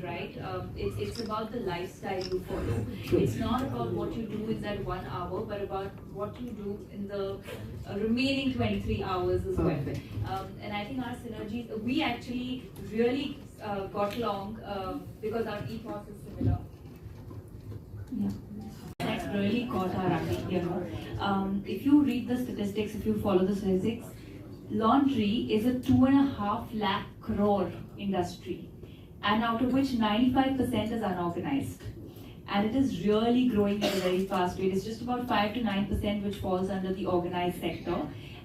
right? It's about the lifestyle you follow. It's not about what you do in that 1 hour, but about what you do in the remaining 23 hours as well. And I think our synergies, we actually really got along because our ethos is similar. Yeah. That's really caught our eye, you know. If you read the statistics, if you follow the statistics, laundry is a 2.5 lakh crore industry, and out of which 95% is unorganized. And it is really growing at a very fast rate. It's just about 5 to 9% which falls under the organized sector,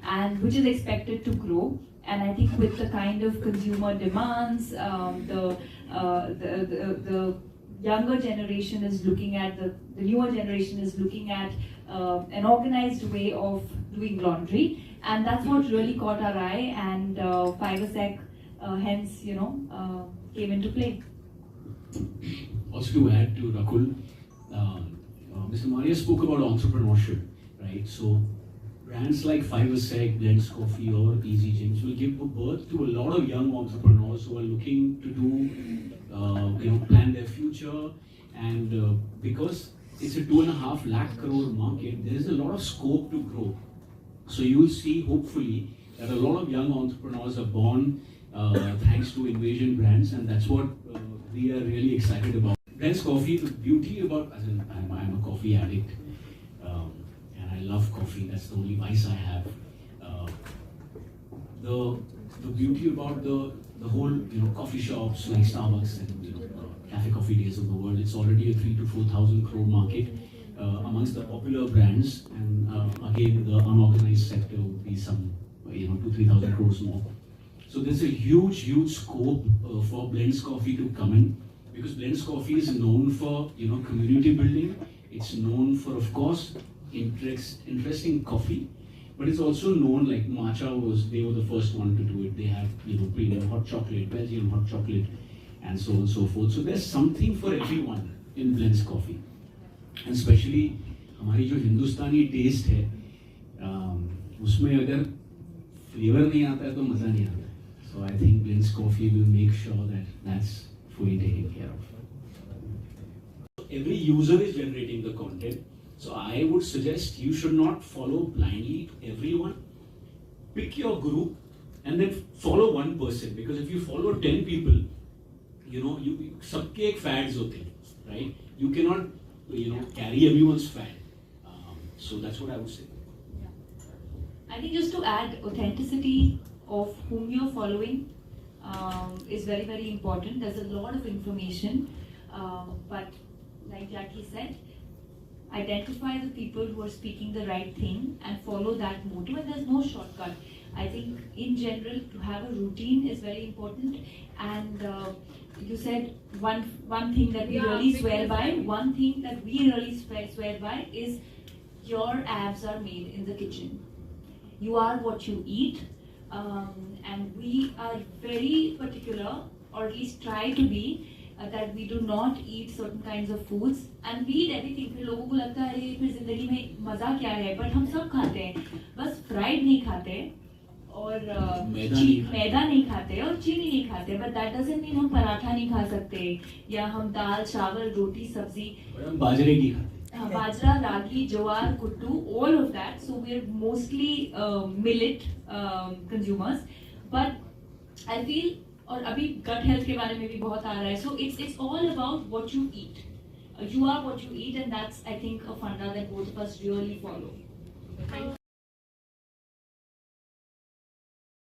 and which is expected to grow. And I think with the kind of consumer demands, the younger generation is looking at, the newer generation is looking at an organized way of doing laundry, and that's what really caught our eye, and FiberSec hence, you know, came into play. Also to add to Rakul, Mr. Maria spoke about entrepreneurship, right? So brands like FiberSec, Blends Coffee or Easy Gyms will give birth to a lot of young entrepreneurs who are looking to do, plan their future, and because it's a 2.5 lakh crore market, there is a lot of scope to grow. So you will see, hopefully, that a lot of young entrepreneurs are born thanks to Invasion Brands, and that's what we are really excited about. Blends Coffee, the beauty about, as in, I'm a coffee addict, and I love coffee. That's the only vice I have. The beauty about the whole, coffee shops like Starbucks and cafe coffee days of the world, it's already a 3,000 to 4,000 crore market amongst the popular brands, and again the unorganized sector would be some 2,000-3,000 crores more. So there's a huge scope for Blends Coffee to come in, because Blends Coffee is known for community building. It's known for, of course, interesting coffee, but it's also known, like Matcha they were the first one to do it. They have premium hot chocolate, Belgian hot chocolate, and so on and so forth. So there's something for everyone in Blends Coffee, and especially हमारी जो हिंदुस्तानी test है, उसमें अगर flavour नहीं आता है तो मज़ा नहीं आता. So I think Blends Coffee will make sure that that's fully taken care of. Every user is generating the content, so I would suggest you should not follow blindly everyone. Pick your group and then follow one person, because if you follow 10 people, you सबके एक fads होते हैं, right? You cannot carry everyone's fad. So that's what I would say. Yeah. I think just to add, authenticity of whom you're following is very, very important. There's a lot of information, but like Jackie said, identify the people who are speaking the right thing and follow that motto, and there's no shortcut. I think in general to have a routine is very important, and you said one thing that we really swear by, one thing that we really swear by is your abs are made in the kitchen. You are what you eat, and we are very particular, or at least try to be, that we do not eat certain kinds of foods, and we eat everything. फिर लोगों को लगता है फिर जिंदगी में मजा क्या है, but हम सब खाते हैं, बस फ्राइड नहीं खाते और मैदा नहीं खाते और चीनी नहीं खाते, but that doesn't mean हम पराठा नहीं खा सकते या हम दाल चावल रोटी सब्जी, हम बाजरे की खाते, bajra, ragi, jowar, kuttu, all of that. So we're mostly millet consumers, but I feel, और अभी gut health के बारे में भी बहुत आ रहा है. So it's all about what you eat. You are what you eat, and that's, I think, a funda that both of us really follow.